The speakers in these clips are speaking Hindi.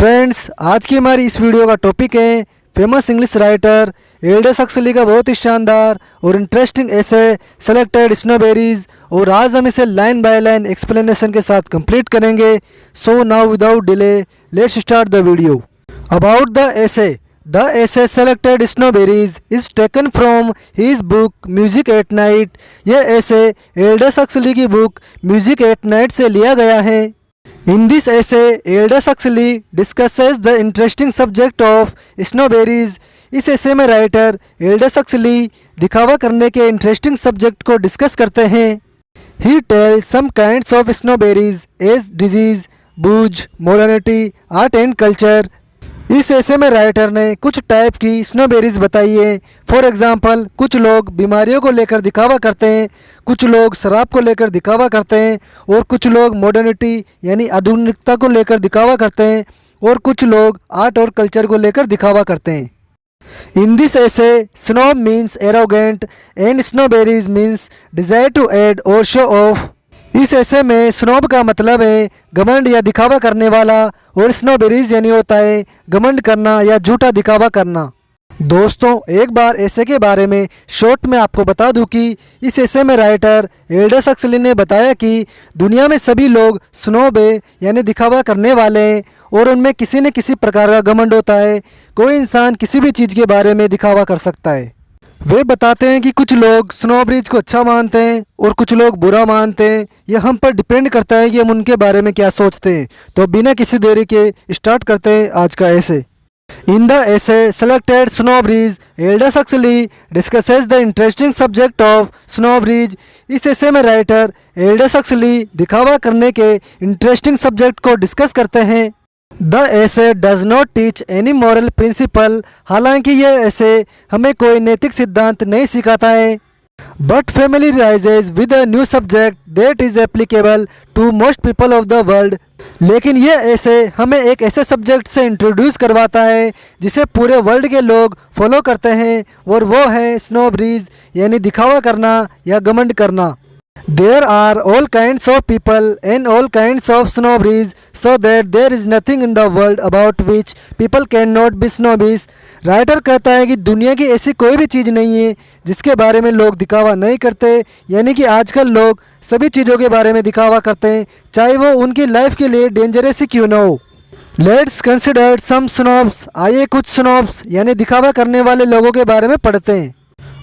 फ्रेंड्स, आज की हमारी इस वीडियो का टॉपिक है famous English writer Aldous Huxley का बहुत ही शानदार और इंटरेस्टिंग ऐसे सेलेक्टेड स्नोबेरीज, और आज हम इसे लाइन बाय लाइन एक्सप्लेनेशन के साथ कंप्लीट करेंगे। So now without delay let's start the video. About the essay selected snowberries is taken from his book music at night. यह ऐसे एल्डस हक्सली की बुक म्यूजिक एट नाइट से लिया गया है। In this essay, Aldous Huxley discusses the interesting subject of snowberries। इस essay में राइटर एल्डस हक्सली दिखावा करने के इंटरेस्टिंग सब्जेक्ट को डिस्कस करते हैं। He tells some kinds of snowberries as disease, booze, modernity, art and culture। इस ऐसे में राइटर ने कुछ टाइप की स्नोबेरीज बताई है। फॉर एग्जांपल, कुछ लोग बीमारियों को लेकर दिखावा करते हैं, कुछ लोग शराब को लेकर दिखावा करते हैं, और कुछ लोग मॉडर्निटी यानी आधुनिकता को लेकर दिखावा करते हैं, और कुछ लोग आर्ट और कल्चर को लेकर दिखावा करते हैं। In this essay snob means arrogant and snobberies means desire to add और शो ऑफ। इस ऐसे में स्नोब का मतलब है घमंड या दिखावा करने वाला, और स्नोबेरीज यानी होता है घमंड करना या झूठा दिखावा करना। दोस्तों, एक बार ऐसे के बारे में शॉर्ट में आपको बता दूं कि इस ऐसे में राइटर एल्डस हक्सली ने बताया कि दुनिया में सभी लोग स्नोब है यानी दिखावा करने वाले हैं, और उनमें किसी न किसी प्रकार का घमंड होता है। कोई इंसान किसी भी चीज़ के बारे में दिखावा कर सकता है। वे बताते हैं कि कुछ लोग स्नोबेरीज को अच्छा मानते हैं और कुछ लोग बुरा मानते हैं। यह हम पर डिपेंड करता है कि हम उनके बारे में क्या सोचते हैं। तो बिना किसी देरी के स्टार्ट करते हैं आज का essay. In the essay selected snobberies, Aldous Huxley discusses the interesting subject of snobberies. इस ऐसे में राइटर एल्डस हक्सली दिखावा करने के इंटरेस्टिंग सब्जेक्ट को डिस्कस करते हैं। The essay does not teach any moral principle. हालांकि यह ऐसे हमें कोई नैतिक सिद्धांत नहीं सिखाता है। But familiarises with a new subject that is applicable to most people of the world. लेकिन यह ऐसे हमें एक ऐसे सब्जेक्ट से इंट्रोड्यूस करवाता है जिसे पूरे वर्ल्ड के लोग फॉलो करते हैं, और वो है स्नोबेरीज यानी दिखावा करना या घमंड करना। There are all kinds of people and all kinds of snobberies, so that there is nothing in the world about which people cannot be snobbies। Writer कहता है कि दुनिया की ऐसी कोई भी चीज़ नहीं है जिसके बारे में लोग दिखावा नहीं करते, यानी कि आजकल लोग सभी चीज़ों के बारे में दिखावा करते हैं, चाहे वो उनकी लाइफ के लिए डेंजरस ही क्यों ना हो। Let's consider some स्नॉब्स। आइए कुछ स्नॉब्स यानी दिखावा करने वाले लोगों के बारे में पढ़ते हैं।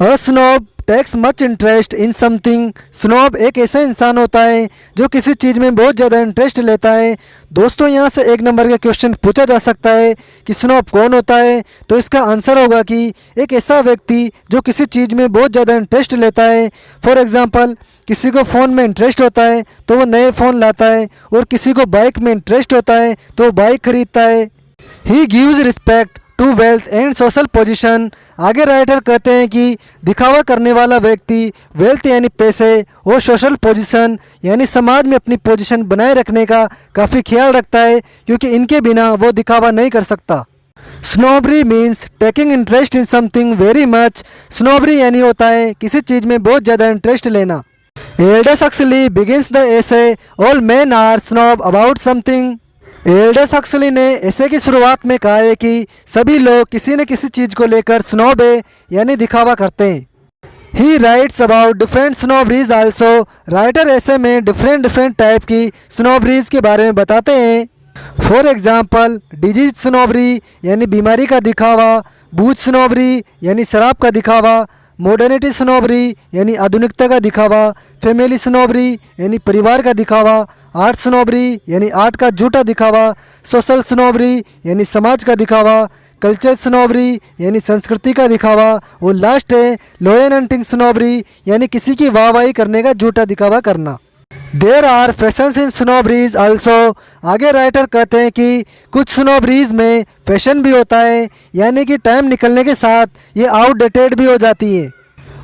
A snob takes much interest in something. Snob एक ऐसा इंसान होता है जो किसी चीज़ में बहुत ज़्यादा इंटरेस्ट लेता है। दोस्तों, यहाँ से एक नंबर का क्वेश्चन पूछा जा सकता है कि स्नॉब कौन होता है, तो इसका आंसर होगा कि एक ऐसा व्यक्ति जो किसी चीज़ में बहुत ज़्यादा इंटरेस्ट लेता है। फॉर एग्जांपल, किसी को फ़ोन में इंटरेस्ट होता है तो वो नए फ़ोन लाता है, और किसी को बाइक में इंटरेस्ट होता है तो वो बाइक खरीदता है। He gives respect to wealth and social position. आगे राइटर कहते हैं कि दिखावा करने वाला व्यक्ति वेल्थ यानी पैसे और सोशल पोजीशन यानी समाज में अपनी पोजीशन बनाए रखने का काफ़ी ख्याल रखता है, क्योंकि इनके बिना वो दिखावा नहीं कर सकता। Snobbery means taking interest in something very much. Snobbery यानी होता है किसी चीज़ में बहुत ज़्यादा इंटरेस्ट लेना। Aldous Huxley begins the essay all men are snob about something. Aldous Huxley ने ऐसे की शुरुआत में कहा है कि सभी लोग किसी न किसी चीज़ को लेकर स्नोब है यानी दिखावा करते हैं। He writes about different snobberies also. Writer essay में डिफरेंट टाइप की स्नोबरीज के बारे में बताते हैं। फॉर एग्जांपल, डिजीज स्नोबरी यानी बीमारी का दिखावा, बूझ स्नोबरी यानी शराब का दिखावा, मॉडर्निटी स्नोबरी यानी आधुनिकता का दिखावा, फैमिली स्नोबरी यानी परिवार का दिखावा, आर्ट स्नोबरी यानी आर्ट का झूठा दिखावा, सोशल स्नोबरी यानी समाज का दिखावा, कल्चर स्नोबरी यानी संस्कृति का दिखावा, और लास्ट है लोयन हंटिंग स्नोबरी यानी किसी की वाहवाही करने का झूठा दिखावा करना। There are fashions in snobberies also. आगे राइटर कहते हैं कि कुछ स्नोबरीज में फैशन भी होता है, यानी कि टाइम निकलने के साथ ये आउटडेटेड भी हो जाती है।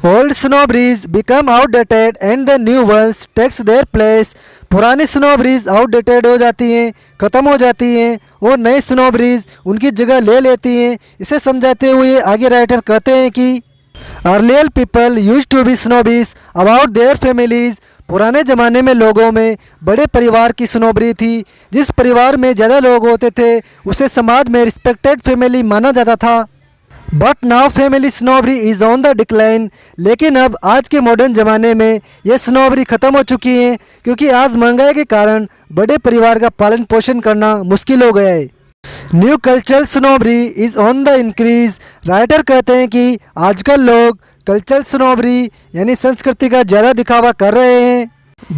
Old snobberies become outdated and the new ones takes their place. पुरानी स्नोबरीज आउटडेटेड हो जाती हैं, ख़त्म हो जाती हैं, और नई स्नोबरीज उनकी जगह ले लेती हैं। इसे समझाते हुए आगे राइटर कहते हैं कि earlier people used to be snobbies about their families. पुराने ज़माने में लोगों में बड़े परिवार की स्नोबरी थी। जिस परिवार में ज़्यादा लोग होते थे उसे समाज में रिस्पेक्टेड फैमिली माना जाता था। But now family snobbery is on the decline. लेकिन अब आज के मॉडर्न ज़माने में यह स्नोबरी ख़त्म हो चुकी है, क्योंकि आज महंगाई के कारण बड़े परिवार का पालन पोषण करना मुश्किल हो गया है। New cultural snobbery is on the increase. Writer कहते हैं कि आजकल लोग कल्चरल स्नोबरी यानी संस्कृति का ज़्यादा दिखावा कर रहे हैं।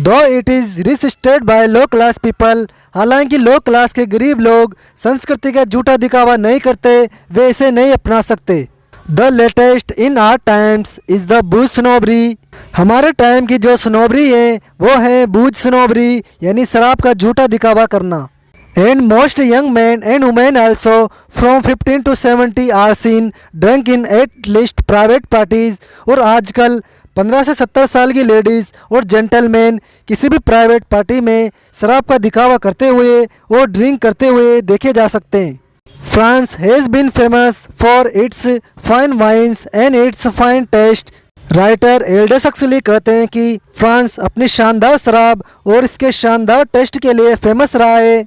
Though it is resisted by low class people. हालांकि लो क्लास के गरीब लोग संस्कृति का झूठा दिखावा नहीं करते, वे इसे नहीं अपना सकते। The latest in our times is the booze snobbery. हमारे टाइम की जो स्नोबरी है वो है बूज स्नोबरी यानी शराब का झूठा दिखावा करना। And most young men and women also from 15 to 70 are seen drunk in at least private parties। और आजकल 15 से 70 साल की लेडीज़ और जेंटलमैन किसी भी प्राइवेट पार्टी में शराब का दिखावा करते हुए और ड्रिंक करते हुए देखे जा सकते हैं। France has been famous for its fine wines and its fine taste. Writer Aldous Huxley कहते हैं कि फ्रांस अपनी शानदार शराब और इसके शानदार टेस्ट के लिए फेमस रहा है।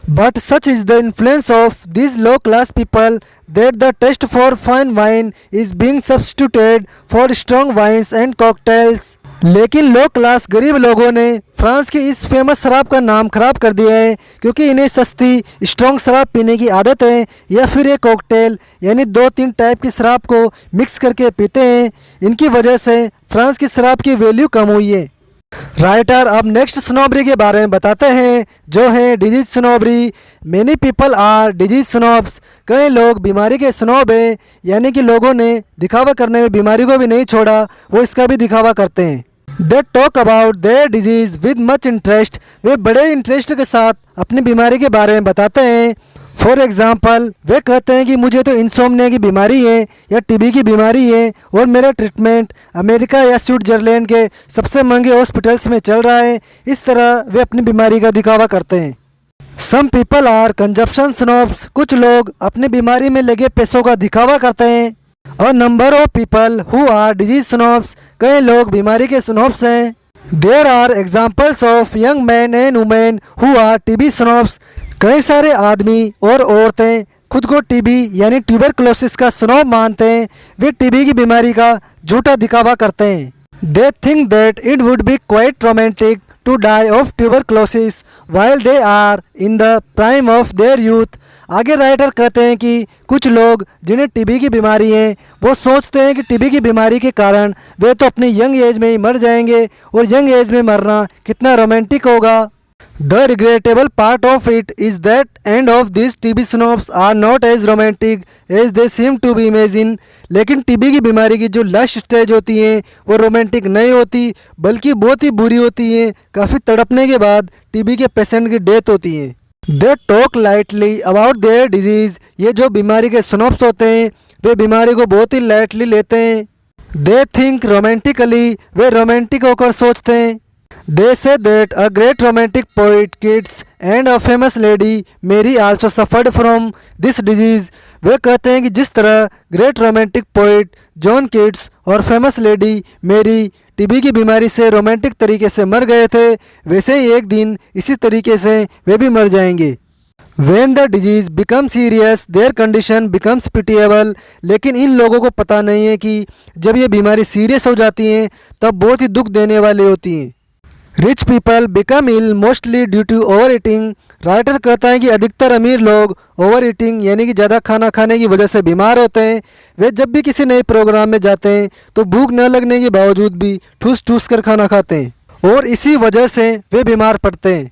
But such is the influence of these low class people that the taste for fine wine is being substituted for strong wines and cocktails। लेकिन लो क्लास गरीब लोगों ने फ्रांस की इस फेमस शराब का नाम खराब कर दिया है, क्योंकि इन्हें सस्ती स्ट्रॉन्ग शराब पीने की आदत है या फिर ये कॉकटेल यानी 2-3 टाइप की शराब को मिक्स करके पीते हैं। इनकी वजह से फ्रांस की शराब की वैल्यू कम हुई है। राइटर अब नेक्स्ट स्नोबरी के बारे में बताते हैं, जो है disease snobbery. Many people are disease snobs. कई लोग बीमारी के स्नोब हैं, यानी कि लोगों ने दिखावा करने में बीमारी को भी नहीं छोड़ा, वो इसका भी दिखावा करते हैं। They talk about their disease with much interest. वे बड़े इंटरेस्ट के साथ अपनी बीमारी के बारे में बताते हैं। फॉर एग्ज़ाम्पल वे कहते हैं कि मुझे तो इंसोम्निया की बीमारी है या टीबी की बीमारी है और मेरा ट्रीटमेंट अमेरिका या स्विट्ज़रलैंड के सबसे महंगे हॉस्पिटल्स में चल रहा है। इस तरह वे अपनी बीमारी का दिखावा करते हैं। Some people are consumption snobs. कुछ लोग अपनी बीमारी में लगे पैसों का दिखावा करते हैं। और number of people who are disease snobs. कई लोग बीमारी के स्नोब्स हैं। There are examples of young man and women who are TB snobs. कई सारे आदमी और औरतें खुद को टीबी यानी ट्यूबरकुलोसिस का स्नोब मानते हैं। वे टीबी की बीमारी का झूठा दिखावा करते हैं। They think that it would be quite romantic to die of tuberculosis while they are in the prime of their youth. आगे राइटर कहते हैं कि कुछ लोग जिन्हें टीबी की बीमारी है वो सोचते हैं कि टीबी की बीमारी के कारण वे तो अपनी यंग एज में ही मर जाएंगे, और यंग एज में मरना कितना रोमांटिक होगा। The regrettable part of it is that end of these TB snobs are not as romantic as they seem to be imagine। लेकिन टीबी की बीमारी की जो लास्ट स्टेज होती है वो रोमांटिक नहीं होती, बल्कि बहुत ही बुरी होती है। काफ़ी तड़पने के बाद टीबी के पेशेंट की डेथ होती है। They talk lightly about their disease. ये जो बीमारी के स्नोब्स होते हैं वे बीमारी को बहुत ही लाइटली लेते हैं। They think romantically. Way romantic होकर सोचते हैं। They say that a great romantic poet Keats and a famous lady Mary also suffered from this disease। वे कहते हैं कि जिस तरह great romantic poet John Keats और फेमस लेडी मेरी टीबी की बीमारी से रोमांटिक तरीके से मर गए थे, वैसे ही एक दिन इसी तरीके से वे भी मर जाएंगे। When the disease becomes serious, their condition becomes pitiable। लेकिन इन लोगों को पता नहीं है कि जब ये बीमारी सीरियस हो जाती है तब बहुत ही दुख देने वाली होती हैं। Rich people become ill mostly due to overeating. Writer कहता है कि अधिकतर अमीर लोग ओवर ईटिंग यानी कि ज़्यादा खाना खाने की वजह से बीमार होते हैं। वे जब भी किसी नए प्रोग्राम में जाते हैं तो भूख न लगने के बावजूद भी ठूस ठूस कर खाना खाते हैं और इसी वजह से वे बीमार पड़ते हैं।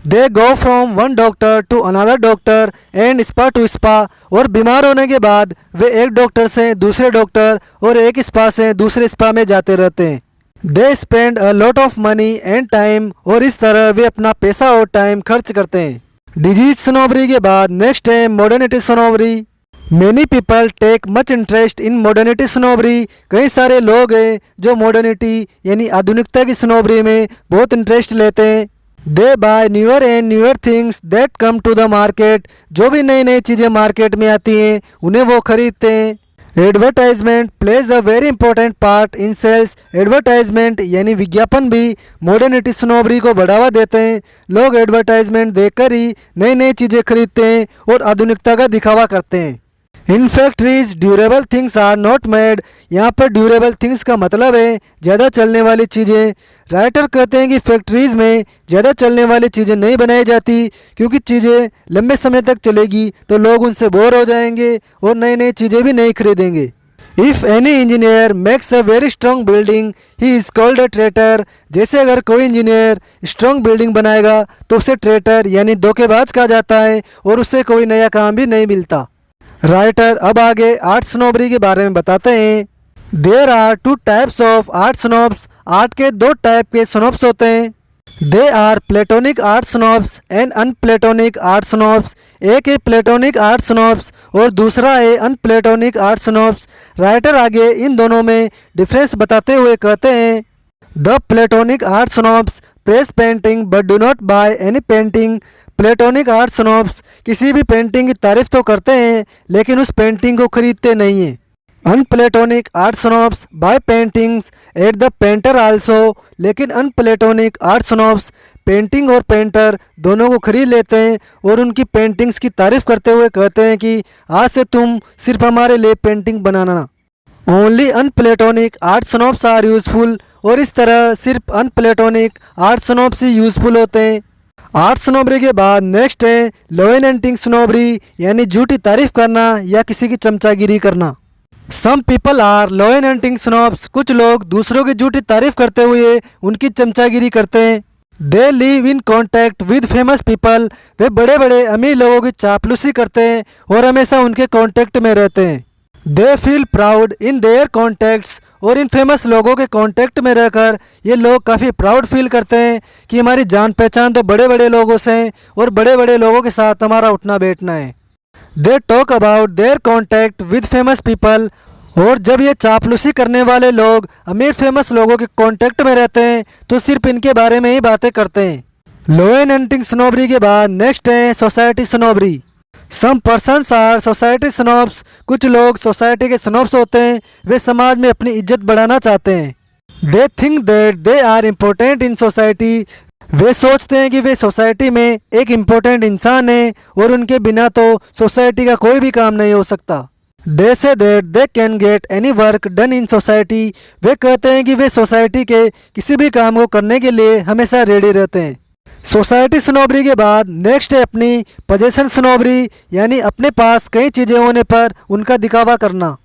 They go from one doctor to another doctor and spa to spa. और बीमार होने के बाद वे एक डॉक्टर से दूसरे डॉक्टर और एक स्पा से दूसरे स्पा में जाते रहते हैं। They spend a lot of money and time. और इस तरह वे अपना पैसा और टाइम खर्च करते हैं। डिजीज स्नोबरी के बाद नेक्स्ट है modernity snobbery. Many people take much interest in modernity snobbery. कई सारे लोग हैं जो मॉडर्निटी यानी आधुनिकता की स्नोबरी में बहुत इंटरेस्ट लेते हैं। They buy newer and newer things that come to the market. जो भी नई नई चीज़ें मार्केट में आती हैं उन्हें वो खरीदते हैं। Advertisement plays a very important part in sales. Advertisement यानी विज्ञापन भी मॉडर्निटी स्नोबरी को बढ़ावा देते हैं। लोग एडवर्टाइजमेंट देखकर ही नई नई चीज़ें खरीदते हैं और आधुनिकता का दिखावा करते हैं। In factories durable things are not made. यहाँ पर ड्यूरेबल थिंग्स का मतलब है ज़्यादा चलने वाली चीज़ें। राइटर कहते हैं कि फैक्ट्रीज में ज़्यादा चलने वाली चीज़ें नहीं बनाई जाती क्योंकि चीज़ें लंबे समय तक चलेगी तो लोग उनसे बोर हो जाएंगे और नई नई चीज़ें भी नहीं खरीदेंगे। If any engineer makes a very strong building he is called a traitor. जैसे अगर कोई इंजीनियर स्ट्रॉन्ग बिल्डिंग बनाएगा तो उसे ट्रेटर यानी धोखेबाज कहा जाता है और उससे कोई नया काम भी नहीं मिलता। राइटर अब आगे आर्ट स्नोबरी के बारे में बताते हैं। There are two types of art snobs. Art के दो टाइप के स्नोब्स होते हैं। They are platonic art snobs and unplatonic art snobs. एक है प्लेटोनिक आर्ट स्नोब्स और दूसरा है अनप्लेटोनिक आर्ट स्नोब्स। राइटर आगे इन दोनों में डिफरेंस बताते हुए कहते हैं the platonic art snobs praise painting but do not buy any painting. Platonic art snobs किसी भी पेंटिंग की तारीफ तो करते हैं लेकिन उस पेंटिंग को खरीदते नहीं हैं। Unplatonic art snobs buy paintings at the painter also. लेकिन अनप्लेटोनिक आर्ट स्नोब्स पेंटिंग और पेंटर दोनों को खरीद लेते हैं और उनकी पेंटिंग्स की तारीफ करते हुए कहते हैं कि आज से तुम सिर्फ हमारे लिए पेंटिंग बनाना। Only unplatonic art snobs are useful. और इस तरह सिर्फ अनप्लेटोनिक आर्ट स्नोब्स ही यूजफुल होते हैं। आर्ट स्नोबरी के बाद नेक्स्ट है लोएनेंटिंग स्नोबरी यानी झूठी तारीफ करना या किसी की चमचागिरी करना। Some people are lionising snobs. कुछ लोग दूसरों की झूठी तारीफ करते हुए उनकी चमचागिरी करते हैं। They live in contact with famous people. वे बड़े बड़े अमीर लोगों की चापलूसी करते हैं और हमेशा उनके कॉन्टैक्ट में रहते हैं। They feel proud in their contacts. और इन फेमस लोगों के कांटेक्ट में रहकर ये लोग काफ़ी प्राउड फील करते हैं कि हमारी जान पहचान तो बड़े बड़े लोगों से है और बड़े बड़े लोगों के साथ हमारा उठना बैठना है। दे talk about there contact with famous people. और जब ये चापलूसी करने वाले लोग अमीर फेमस लोगों के कांटेक्ट में रहते हैं तो सिर्फ इनके बारे में ही बातें करते हैं। लोएनेंटिंग स्नोबरी के बाद नेक्स्ट है society snobbery. Some persons are society snobs. कुछ लोग सोसाइटी के स्नोब्स होते हैं। वे समाज में अपनी इज्जत बढ़ाना चाहते हैं। They think that they are important in society. वे सोचते हैं कि वे सोसाइटी में एक इम्पोर्टेंट इंसान है और उनके बिना तो सोसाइटी का कोई भी काम नहीं हो सकता। They say that they can get any work done in society. वे कहते हैं कि वे सोसाइटी के किसी भी काम को करने के लिए हमेशा रेडी रहते हैं। सोसाइटी स्नोबरी के बाद नेक्स्ट है अपनी पोजेशन स्नोबरी यानी अपने पास कई चीज़ें होने पर उनका दिखावा करना।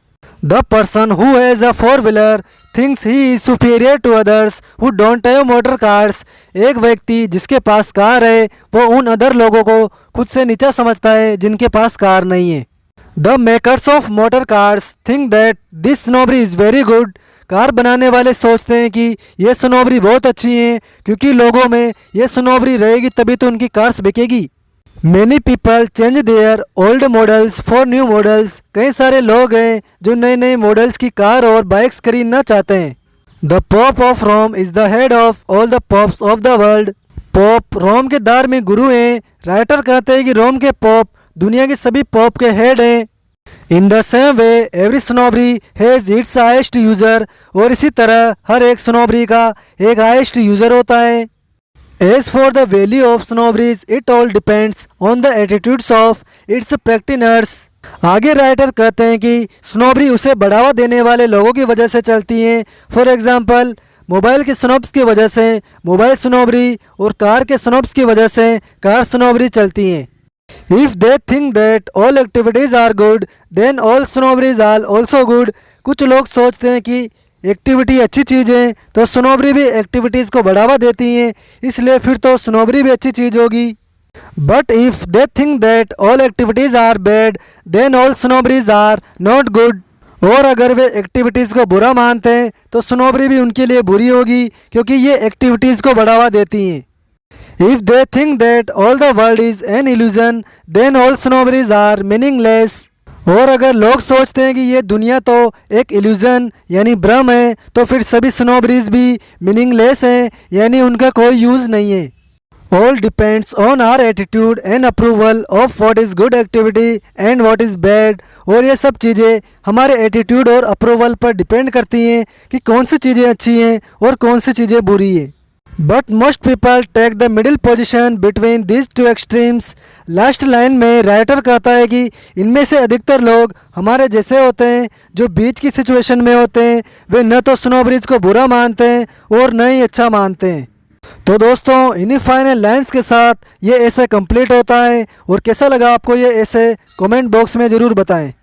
The person who has a four wheeler thinks he is superior to others who don't have motor cars. एक व्यक्ति जिसके पास कार है वो उन अदर लोगों को खुद से नीचा समझता है जिनके पास कार नहीं है। The makers of motor cars think that this snobbery is very good. Car बनाने वाले सोचते हैं कि ये स्नोबरी बहुत अच्छी है क्योंकि लोगों में ये स्नोबरी रहेगी तभी तो उनकी कार्स बिकेगी। Many people change their old models for new models. कई सारे लोग हैं जो नए नए मॉडल्स की कार और बाइक्स खरीदना चाहते हैं। The pope of Rome is the head of all the popes of the world. Pope Rome के धार्मिक गुरु हैं। राइटर कहते हैं कि रोम के पॉप दुनिया के सभी पॉप के हेड हैं। In the same way every snobbery has its highest user. और इसी तरह हर एक स्नोबरी का एक हाईएस्ट यूज़र होता है। As for the value of snobberies it all depends on the attitudes of its practitioners. आगे राइटर कहते हैं कि स्नोबरी उसे बढ़ावा देने वाले लोगों की वजह से चलती हैं। फॉर एग्जांपल मोबाइल के स्नोब्स की वजह से मोबाइल स्नोबरी और कार के स्नोब्स की वजह से कार स्नोबरी चलती हैं। If they think that all activities are good, then all snobberies are also good. कुछ लोग सोचते हैं कि एक्टिविटी अच्छी चीज़ है तो स्नोबरी भी एक्टिविटीज़ को बढ़ावा देती हैं, इसलिए फिर तो स्नोबरी भी अच्छी चीज़ होगी। But if they think that all activities are bad then all snobberies are not good. और अगर वे एक्टिविटीज़ को बुरा मानते हैं तो स्नोबरी भी उनके लिए बुरी होगी क्योंकि ये एक्टिविटीज़ को बढ़ावा देती हैं। If they think that all the world is an illusion, then all snobberies are meaningless. और अगर लोग सोचते हैं कि ये दुनिया तो एक इल्यूजन यानी भ्रम है तो फिर सभी स्नोबरीज भी मीनिंगलेस हैं यानी उनका कोई यूज़ नहीं है। All depends on our attitude and approval of what is good activity and what is bad। और ये सब चीज़ें हमारे एटीट्यूड और अप्रूवल पर डिपेंड करती हैं कि कौन सी चीज़ें अच्छी हैं और कौन सी चीज़ें बुरी हैं। But most people take the middle position between this two extremes. Last line में राइटर कहता है कि इनमें से अधिकतर लोग हमारे जैसे होते हैं जो बीच की सिचुएशन में होते हैं। वे न तो स्नोब्रिज को बुरा मानते हैं और न ही अच्छा मानते हैं। तो दोस्तों इन्हीं फाइनल लाइंस के साथ ये ऐसे कंप्लीट होता है। और कैसा लगा आपको ये ऐसे कमेंट बॉक्स में ज़रूर बताएं।